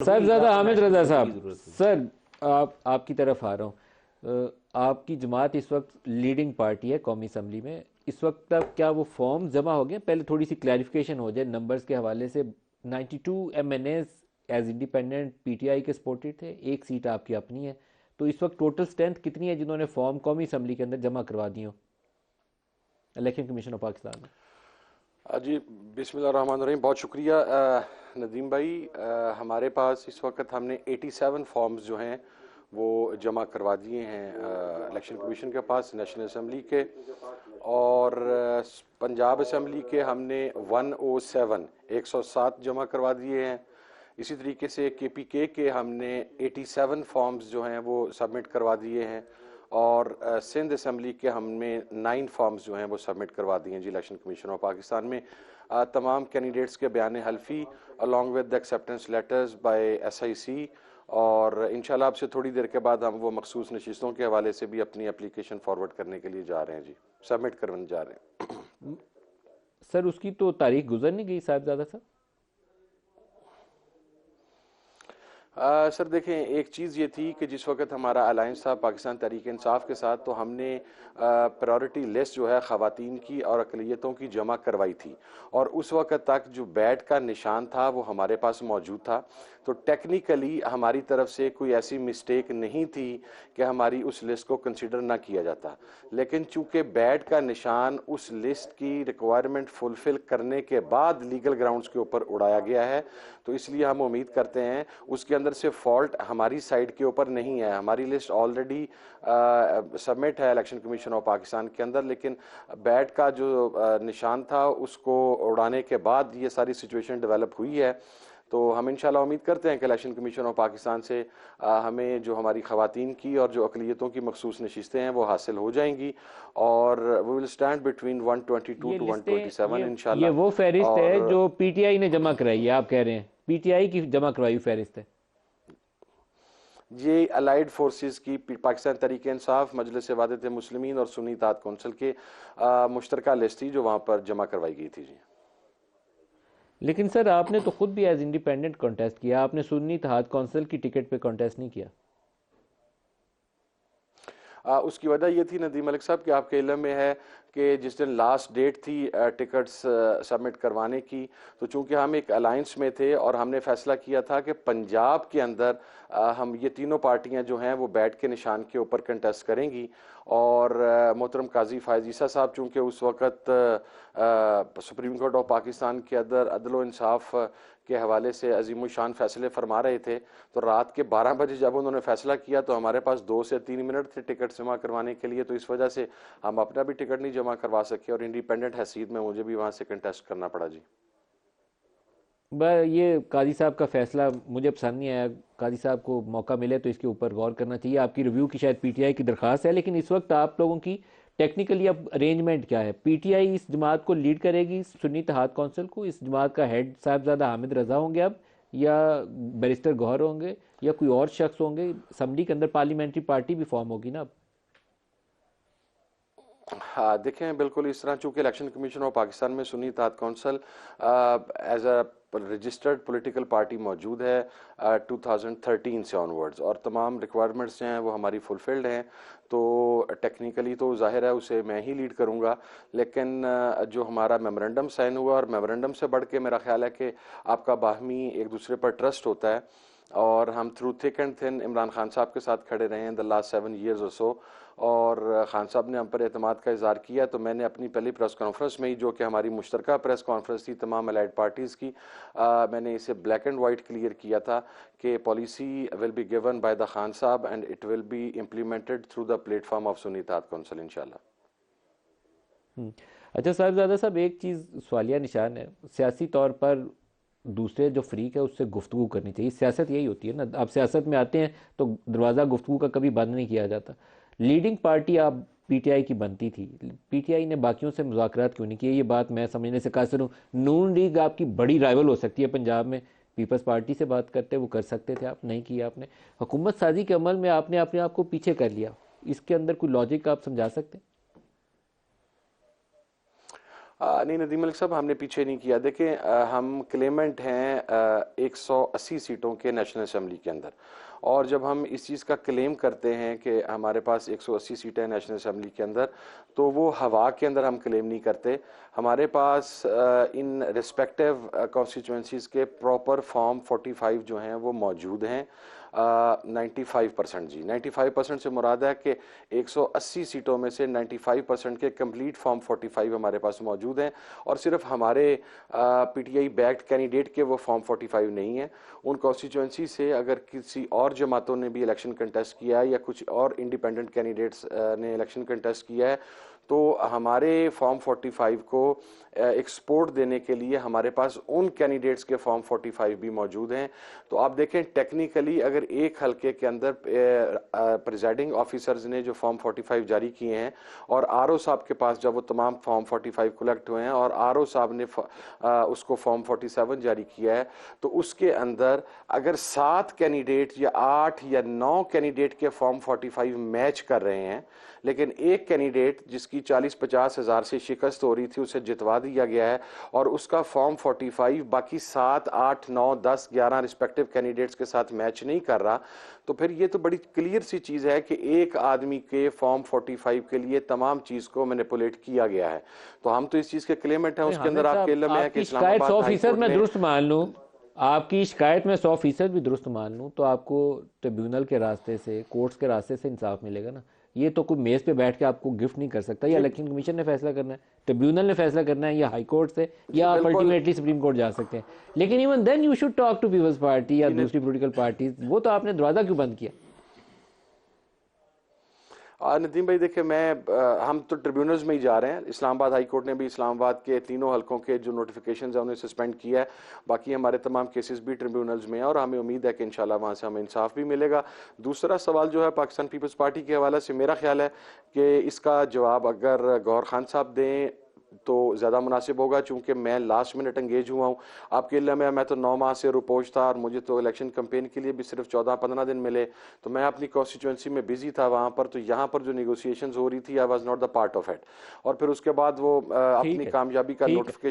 साहिबजादा हामिद रजा national की साहब, ज़रूरत है। सर आपकी तरफ आ रहा हूँ। आपकी जमात इस वक्त लीडिंग पार्टी है कौमी असम्बली में। इस वक्त तक क्या वो फॉर्म जमा हो गए? पहले थोड़ी सी क्लैरिफिकेशन हो जाए नंबर्स के हवाले से। 92 MNAs एज इंडिपेंडेंट पीटीआई के सपोर्टेड थे, एक सीट आपकी अपनी है। तो इस वक्त टोटल स्ट्रेंथ कितनी है जिन्होंने फॉर्म कौमी असम्बली के अंदर जमा करवा दिए हो इलेक्शन कमीशन ऑफ पाकिस्तान में? जी, बिस्मिल्लाहिर्रहमानिर्रहीम। बहुत शुक्रिया नदीम भाई। हमारे पास इस वक्त हमने 87 फॉर्म्स जो हैं वो जमा करवा दिए हैं इलेक्शन कमीशन के पास, नेशनल असम्बली के। और पंजाब असम्बली के हमने 107 जमा करवा दिए हैं। इसी तरीके से केपीके के हमने 87 फॉर्म्स जो हैं वो सबमिट करवा दिए हैं। और सिंध असम्बली के हमने 9 फॉर्म्स जो हैं वो सबमिट करवा दिए हैं जी इलेक्शन कमीशन ऑफ पाकिस्तान में। तमाम कैंडिडेट्स के बयान हल्फी along with the acceptance letters by SIC. और इंशाल्लाह आपसे थोड़ी देर के बाद हम वो मखसूस नशिस्तों के हवाले से भी अपनी एप्लीकेशन फॉरवर्ड करने के लिए जा रहे हैं जी, सबमिट करने जा रहे हैं। सर उसकी तो तारीख गुजर नहीं गई साहिबजादा साहब? सर देखें, एक चीज़ ये थी कि जिस वक्त हमारा अलायंस था पाकिस्तान तहरीक इंसाफ के साथ, तो हमने प्रायोरिटी लिस्ट जो है ख़वातीन की और अक़लियतों की जमा करवाई थी। और उस वक्त तक जो बैट का निशान था वो हमारे पास मौजूद था। तो टेक्निकली हमारी तरफ से कोई ऐसी मिस्टेक नहीं थी कि हमारी उस लिस्ट को कंसिडर ना किया जाता। लेकिन चूंकि बैट का निशान उस लिस्ट की रिक्वायरमेंट फुलफ़िल करने के बाद लीगल ग्राउंड्स के ऊपर उड़ाया गया है, तो इसलिए हम उम्मीद करते हैं उसके अंदर से फॉल्ट हमारी साइड के ऊपर नहीं है। हमारी लिस्ट ऑलरेडी सबमिट है इलेक्शन कमीशन ऑफ पाकिस्तान के अंदर, लेकिन बैट का जो निशान था उसको उड़ाने के बाद ये सारी सिचुएशन डेवलप हुई है। तो हम इंशाल्लाह उम्मीद करते हैं कि इलेक्शन कमीशन ऑफ पाकिस्तान से हमें जो हमारी ख़वातीन की और जो अक़लियतों की मखसूस नशिस्तें हैं वो हासिल हो जाएंगी। और वी विल स्टैंड बिटवीन 122 ये टू लिस्टें 127 ये वो इंशाल्लाह। फहरिस्त है और जो पीटीआई ने जमा कराई है, आप कह रहे हैं पीटीआई की जमा करवाई हुई फहरिस्त है? ये अलाइड फोर्सेस की पाकिस्तान तहरीक इंसाफ, मजलिस वहदत मुस्लिमीन और सुन्नी इत्तेहाद कौंसिल के मुश्तरका लिस्ट थी जो वहाँ पर जमा करवाई गई थी जी। लेकिन सर आपने तो खुद भी एज इंडिपेंडेंट कॉन्टेस्ट किया, आपने सुन्नी इत्तेहाद कौंसिल की टिकट पे कॉन्टेस्ट नहीं किया। उसकी वजह ये थी नदीम मलिक साहब कि आपके इल्म में है कि जिस दिन लास्ट डेट थी टिकट्स सबमिट करवाने की, तो चूंकि हम एक अलायंस में थे और हमने फैसला किया था कि पंजाब के अंदर हम ये तीनों पार्टियां जो हैं वो बैट के निशान के ऊपर कंटेस्ट करेंगी। और मोहतरम काजी फायज ईसा साहब चूंकि उस वक़्त सुप्रीम कोर्ट ऑफ पाकिस्तान के अंदर अदल व इंसाफ के हवाले से अजीम शान फैसले फरमा रहे थे, तो रात के 12 बजे जब उन्होंने फैसला किया तो हमारे पास 2 से 3 मिनट थे टिकट जमा करवाने के लिए। तो इस वजह से हम अपना भी टिकट नहीं जमा करवा सके और इंडिपेंडेंट हैसियत में मुझे भी वहाँ से कंटेस्ट करना पड़ा जी। ये काजी साहब का फैसला मुझे पसंद नहीं आया। काजी साहब को मौका मिले तो इसके ऊपर गौर करना चाहिए। आपकी रिव्यू की शायद पीटीआई की दरख्वास्त है, लेकिन इस वक्त आप लोगों की टेक्निकली अब अरेंजमेंट क्या है? पीटीआई इस जमात को लीड करेगी, सुन्नी इत्तेहाद कौंसिल को? इस जमात का हेड साहिबजादा हामिद रजा होंगे अब, या बैरिस्टर गौहर होंगे, या कोई और शख्स होंगे? असम्बली के अंदर पार्लियामेंट्री पार्टी भी फॉर्म होगी ना अब? हाँ देखें, बिल्कुल इस तरह चूंकि इलेक्शन कमीशन ऑफ पाकिस्तान में Sunni Ittehad council as a registered political party मौजूद है 2013 से ऑनवर्ड्स, और तमाम रिक्वायरमेंट्स हैं वो हमारी फुलफिल्ड हैं। तो टेक्निकली तो जाहिर है उसे मैं ही लीड करूंगा, लेकिन जो हमारा मेमोरेंडम साइन हुआ, और मेमोरेंडम से बढ़ के मेरा ख्याल है कि आपका बाहमी एक दूसरे पर ट्रस्ट होता है, और हम through thick and thin Imran Khan साहब के साथ खड़े रहे हैं द लास्ट 7 ईयर्स और सो। और खान साहब ने हम पर एतमाद का इजहार किया, तो मैंने अपनी पहली प्रेस कॉन्फ्रेंस में ही, जो कि हमारी मुश्तरका प्रेस कॉन्फ्रेंस थी तमाम अलाइड पार्टीज़ की, मैंने इसे ब्लैक एंड वाइट क्लियर किया था कि policy will be given by the Khan Sahab and it will be implemented through the platform of Sunni Ittehad council इंशाल्लाह। अच्छा साहिबजादा साहब, एक चीज़ सवालिया निशान है, सियासी तौर पर दूसरे जो फ्रीक है उससे गुफ्तगू करनी चाहिए। सियासत यही होती है ना, आप सियासत में आते हैं तो दरवाज़ा गुफ्तगू का कभी बंद नहीं किया जाता। लीडिंग पार्टी आप पीटीआई की बनती थी, पीटीआई ने बाकियों से मुज़ाकरात क्यों नहीं किए? ये बात मैं समझने से कासिर हूँ। नून लीग आपकी बड़ी राइवल हो सकती है पंजाब में, पीपल्स पार्टी से बात करते वो कर सकते थे, आप नहीं किया। आपने हुकूमत साजी के अमल में आपने अपने आप को पीछे कर लिया। इसके अंदर कोई लॉजिक आप समझा सकते हैं? नहीं नदीम मलिक साहब, हमने पीछे नहीं किया। देखें, हम क्लेमेंट हैं 180 सीटों के नेशनल असेंबली के अंदर, और जब हम इस चीज़ का क्लेम करते हैं कि हमारे पास 180 सीटें हैं नेशनल असेंबली के अंदर, तो वो हवा के अंदर हम क्लेम नहीं करते। हमारे पास इन रिस्पेक्टिव कॉन्स्टिट्यूंसीज़ के प्रॉपर फॉर्म 45 जो हैं वो मौजूद हैं। 95% जी, 95% से मुराद है कि 180 सीटों में से 95% के कंप्लीट फॉर्म 45 हमारे पास मौजूद हैं, और सिर्फ हमारे पीटीआई बैक्ड कैंडिडेट के वो फॉर्म 45 नहीं है। उन कॉन्स्टिट्यूंसी से अगर किसी और जमातों ने भी इलेक्शन कंटेस्ट किया है या कुछ और इंडिपेंडेंट कैंडिडेट्स ने इलेक्शन कंटेस्ट किया है, तो हमारे फॉर्म 45 को एक्सपोर्ट देने के लिए हमारे पास उन कैंडिडेट्स के फॉर्म 45 भी मौजूद हैं। तो आप देखें, टेक्निकली अगर एक हलके के अंदर प्रिजाइडिंग ऑफिसर्स ने जो फॉर्म 45 जारी किए हैं, और आरओ साहब के पास जब वो तमाम फॉर्म 45 कलेक्ट हुए हैं और आरओ साहब ने उसको फॉर्म 47 जारी किया है, तो उसके अंदर अगर 7 कैंडिडेट या 8 या 9 कैंडिडेट के फॉर्म 45 मैच कर रहे हैं, लेकिन एक कैंडिडेट जिसकी 40-50 हज़ार से शिकस्त हो रही थी उसे जितवा दिया गया है, और उसका फॉर्म 45 बाकी 7, 8, 9, 10, 11 रिस्पेक्टिव कैंडिडेट्स के साथ मैच नहीं कर रहा, तो फिर ये तो बड़ी क्लियर सी चीज़ है कि एक आदमी के फॉर्म 45 के लिए तमाम चीज़ को मैनिपुलेट किया गया है। तो हम तो इस चीज़ के क्लेमेंट हैं, उसके अंदर आपके इल्म है कि शिकायत 100% मैं दुरुस्त मान लूँ, आपकी शिकायत में 100% भी दुरुस्त मान लूँ, तो आपको ट्रिब्यूनल के रास्ते से, कोर्ट्स के रास्ते से इंसाफ मिलेगा ना। ये तो कोई मेज़ पे बैठ के आपको गिफ्ट नहीं कर सकता। या इलेक्शन कमीशन ने फैसला करना है, ट्रिब्यूनल ने फैसला करना है, या हाई कोर्ट से, या आप अल्टीमेटली सुप्रीम कोर्ट जा सकते हैं। लेकिन even then you should talk to Peoples Party या दूसरी पॉलिटिकल पार्टीज। वो तो आपने दरवाज़ा क्यों बंद किया? नदीम भाई देखिए, हम तो ट्रिब्यूनल्स में ही जा रहे हैं। इस्लामाबाद हाई कोर्ट ने भी इस्लामाबाद के तीनों हलकों के जो नोटिफिकेशंस हैं उन्हें सस्पेंड किया है। बाकी हमारे तमाम केसेस भी ट्रिब्यूनल्स में हैं, और हमें उम्मीद है कि इंशाल्लाह वहाँ से हमें इंसाफ भी मिलेगा। दूसरा सवाल जो है पाकिस्तान पीपल्स पार्टी के हवाले से, मेरा ख्याल है कि इसका जवाब अगर गौहर खान साहब दें तो ज़्यादा मुनासिब होगा, चूंकि मैं लास्ट मिनट एंगेज हुआ हूँ। आपके इल्म में मैं तो 9 माह से रुपोश था, और मुझे तो इलेक्शन कैंपेन के लिए भी सिर्फ 14-15 दिन मिले, तो मैं अपनी कॉन्स्टिट्यूंसी में बिजी था वहाँ पर। तो यहाँ पर जो निगोशिएशंस हो रही थी, I was not the part of it. और फिर उसके बाद वो अपनी कामयाबी का नोटिफिकेशन